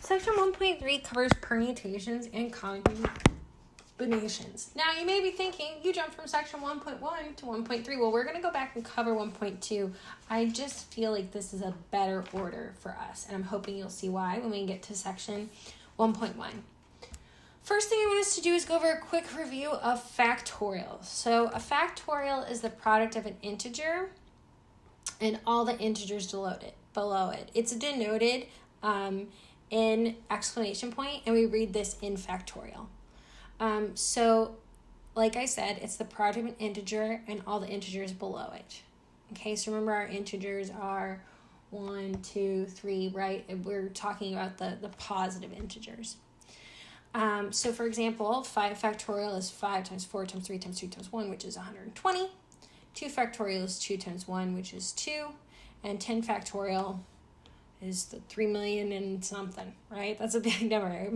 Section 1.3 covers permutations and combinations. Now, you may be thinking, you jumped from section 1.1 to 1.3. Well, we're going to go back and cover 1.2. I just feel like this is a better order for us, and I'm hoping you'll see why when we get to section 1.1. First thing I want us to do is go over a quick review of factorials. So a factorial is the product of an integer and all the integers below it. It's denoted in exclamation point, and we read this in factorial. So like I said, it's the product of an integer and all the integers below it. Okay, so remember our integers are 1, 2, 3, right? We're talking about the positive integers. So for example, 5 factorial is 5 times 4 times 3 times 2 times 1, which is 120. 2 factorial is 2 times 1, which is 2. And 10 factorial is the 3 million and something, right? That's a big number.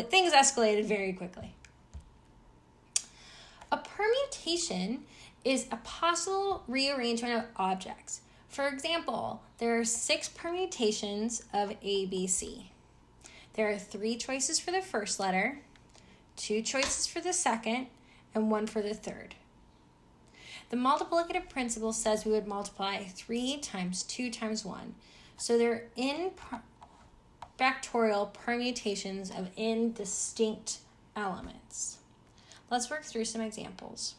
Things escalated very quickly. A permutation is a possible rearrangement of objects. For example, there are 6 permutations of ABC. There are 3 choices for the first letter, 2 choices for the second, and 1 for the third. The multiplicative principle says we would multiply 3 times 2 times 1. So they're in factorial permutations of indistinct elements. Let's work through some examples.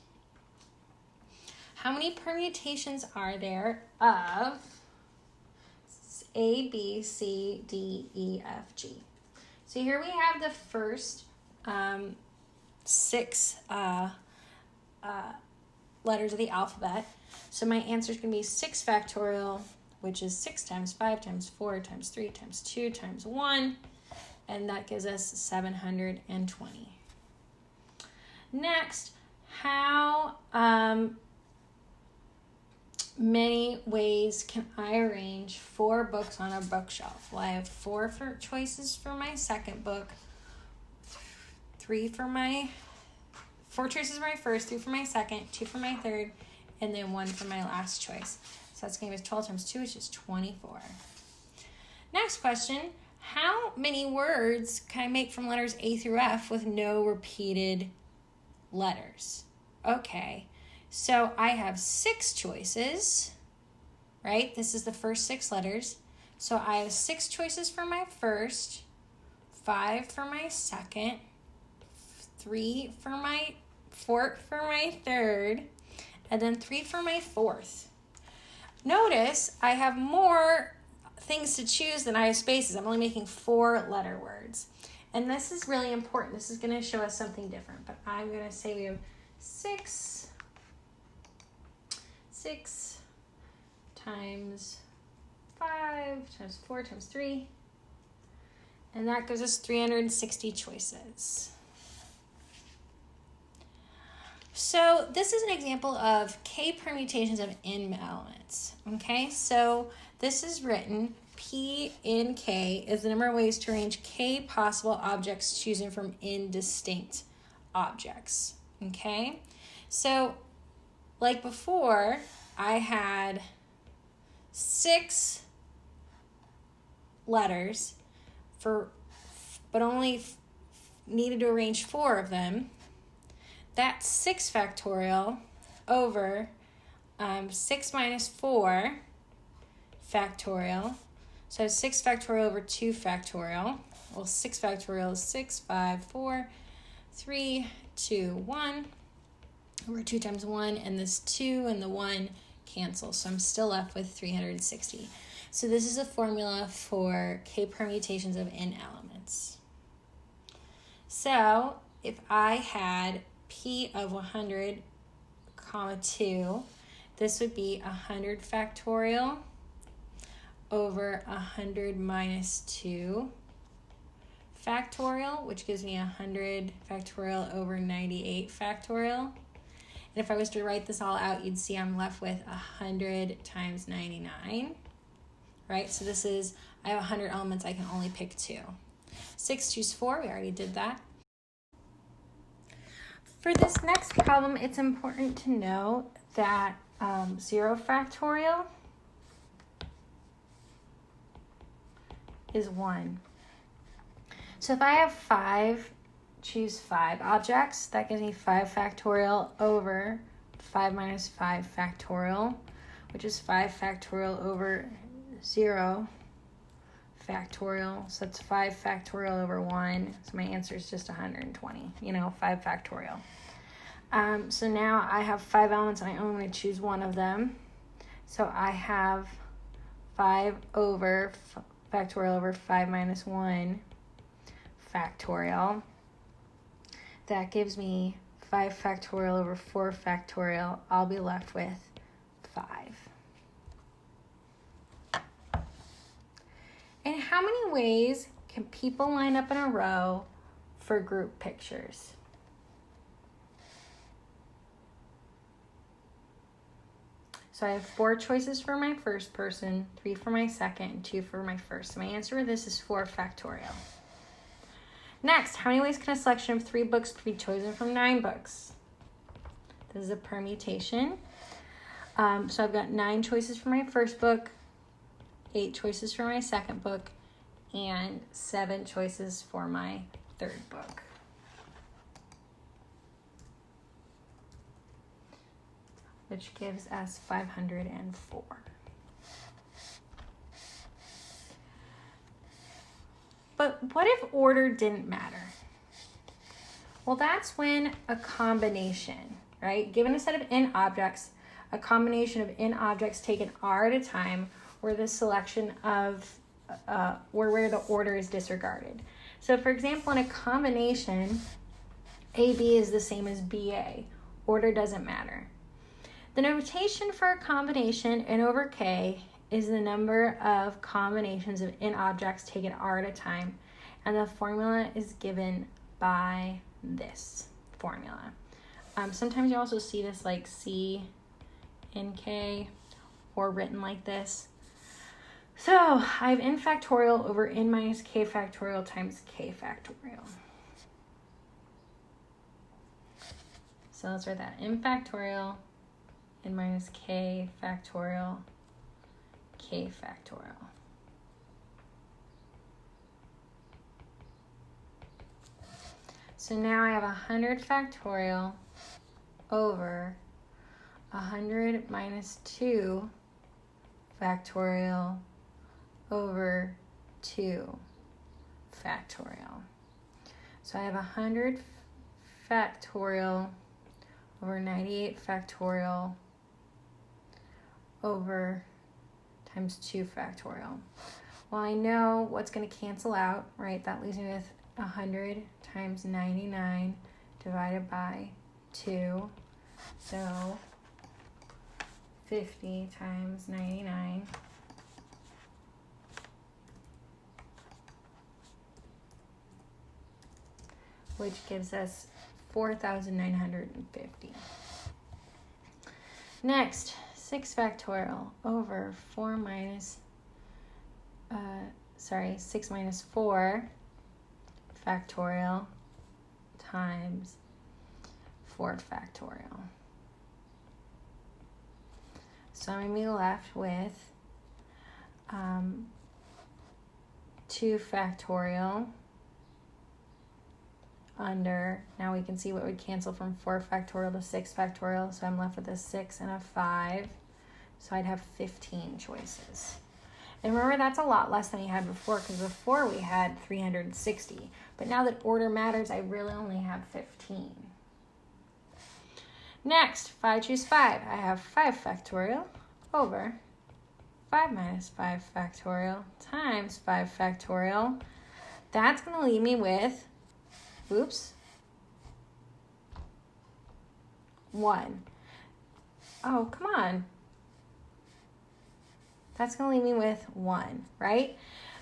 How many permutations are there of A, B, C, D, E, F, G? So here we have the first 6 letters of the alphabet. So my answer is going to be 6 factorial, which is 6 times 5 times 4 times 3 times 2 times 1, and that gives us 720. Next, how many ways can I arrange 4 books on a bookshelf? Well, I have 4 choices for my second book, 4 choices for my first, 3 for my second, 2 for my third, and then 1 for my last choice. So that's going to give us 12 times 2, which is 24. Next question, how many words can I make from letters A through F with no repeated letters? Okay, so I have 6 choices, right? This is the first 6 letters. So I have 6 choices for my first, 5 for my second, 4 for my third, and then 3 for my fourth. Notice I have more things to choose than I have spaces. I'm only making 4 letter words. And this is really important. This is going to show us something different. But I'm going to say we have 6 times 5 times 4 times 3. And that gives us 360 choices. So this is an example of K permutations of N elements, okay? So this is written, P in K is the number of ways to arrange K possible objects chosen from indistinct objects, okay? So like before, I had 6 letters, but only needed to arrange 4 of them. That's 6 factorial over 6 minus 4 factorial. So 6 factorial over 2 factorial. Well, 6 factorial is 6, 5, 4, 3, 2, 1 over 2 times 1. And this 2 and the 1 cancel. So I'm still left with 360. So this is a formula for K permutations of N elements. So if I had P of 100, comma 2, this would be 100 factorial over 100 minus 2 factorial, which gives me 100 factorial over 98 factorial. And if I was to write this all out, you'd see I'm left with 100 times 99, right? So this is, I have 100 elements, I can only pick 2. 6 choose 4, we already did that. For this next problem, it's important to know that 0 factorial is 1. So if I have 5, choose 5 objects, that gives me 5 factorial over 5 minus 5 factorial, which is 5 factorial over 0 factorial. So that's 5 factorial over 1. So my answer is just 120, 5 factorial. So now I have 5 elements and I only want to choose one of them. So I have 5 over factorial over 5 minus 1 factorial. That gives me 5 factorial over 4 factorial. I'll be left with 5. And how many ways can people line up in a row for group pictures? So I have 4 choices for my first person, 3 for my second, and 2 for my first. So my answer to this is 4 factorial. Next, how many ways can a selection of 3 books be chosen from 9 books? This is a permutation. So I've got 9 choices for my first book, 8 choices for my second book, and 7 choices for my third book. Which gives us 504. But what if order didn't matter? Well, that's when a combination, right? Given a set of n objects, a combination of n objects taken r at a time, where the selection of, where the order is disregarded. So for example, in a combination, AB is the same as BA. Order doesn't matter. The notation for a combination, n over k, is the number of combinations of n objects taken r at a time, and the formula is given by this formula. Sometimes you also see this like C n k, or written like this. So I have n factorial over n minus k factorial times k factorial. So let's write that. N factorial, n minus k factorial, k factorial. So now I have 100 factorial over 100 minus 2 factorial over 2 factorial. So I have 100 factorial over 98 factorial over times 2 factorial. Well, I know what's going to cancel out, right? That leaves me with 100 times 99 divided by 2. So 50 times 99. Which gives us 4,950. Next, 6 factorial over 6 minus 4 factorial times 4 factorial. So I'm going to be left with 2 factorial under, now we can see what would cancel from 4 factorial to 6 factorial, so I'm left with a 6 and a 5, so I'd have 15 choices. And remember, that's a lot less than we had before, because before we had 360, but now that order matters, I really only have 15. Next, if I choose 5, I have 5 factorial over 5 minus 5 factorial times 5 factorial. That's going to leave me with, 1. Oh, come on. That's going to leave me with 1, right?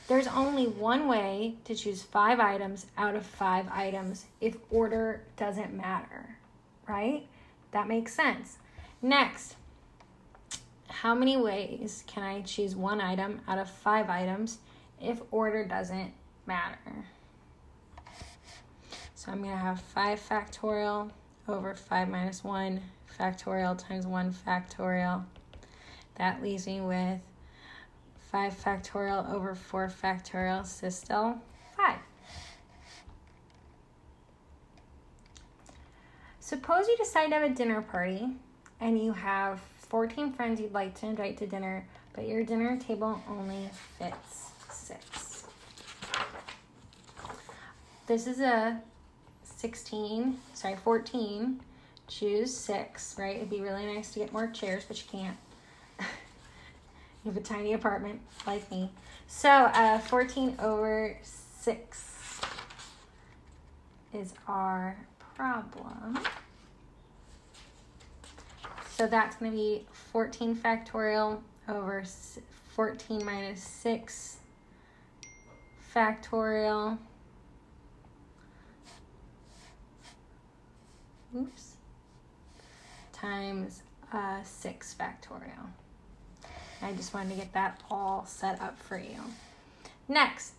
There's only one way to choose 5 items out of 5 items if order doesn't matter, right? That makes sense. Next, how many ways can I choose 1 item out of 5 items if order doesn't matter? So I'm going to have 5 factorial over 5 minus 1 factorial times 1 factorial. That leaves me with 5 factorial over 4 factorial, so still 5. Suppose you decide to have a dinner party and you have 14 friends you'd like to invite to dinner, but your dinner table only fits 6. This is a 14. Choose 6, right? It'd be really nice to get more chairs, but you can't. You have a tiny apartment like me. So 14 over 6 is our problem. So that's going to be 14 factorial over 14 minus 6 factorial. Oops. Times 6 factorial. I just wanted to get that all set up for you. Next.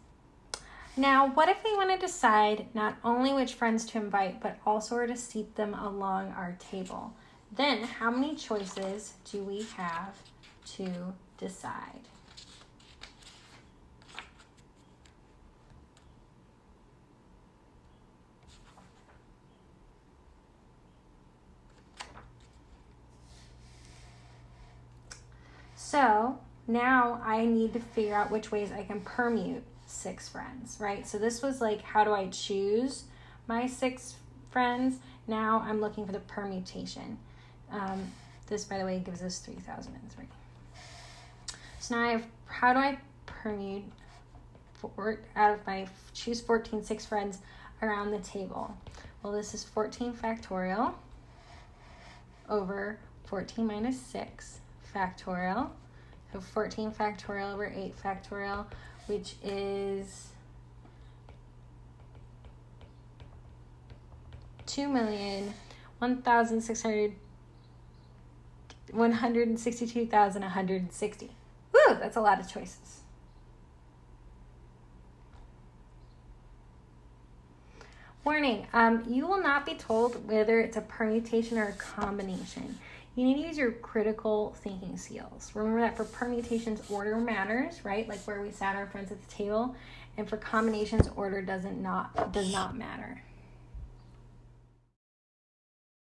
Now, what if we want to decide not only which friends to invite, but also where to seat them along our table? Then, how many choices do we have to decide? So now I need to figure out which ways I can permute 6 friends, right? So this was like, how do I choose my 6 friends? Now I'm looking for the permutation. This, by the way, gives us 3003. So now I have, how do I permute out of my choose 14 6 friends around the table? Well, this is 14 factorial over 14 minus 6 factorial. So 14 factorial over 8 factorial, which is 162,160. Woo, that's a lot of choices. Warning, you will not be told whether it's a permutation or a combination. You need to use your critical thinking skills. Remember that for permutations, order matters, right? Like where we sat our friends at the table. And for combinations, order does not matter.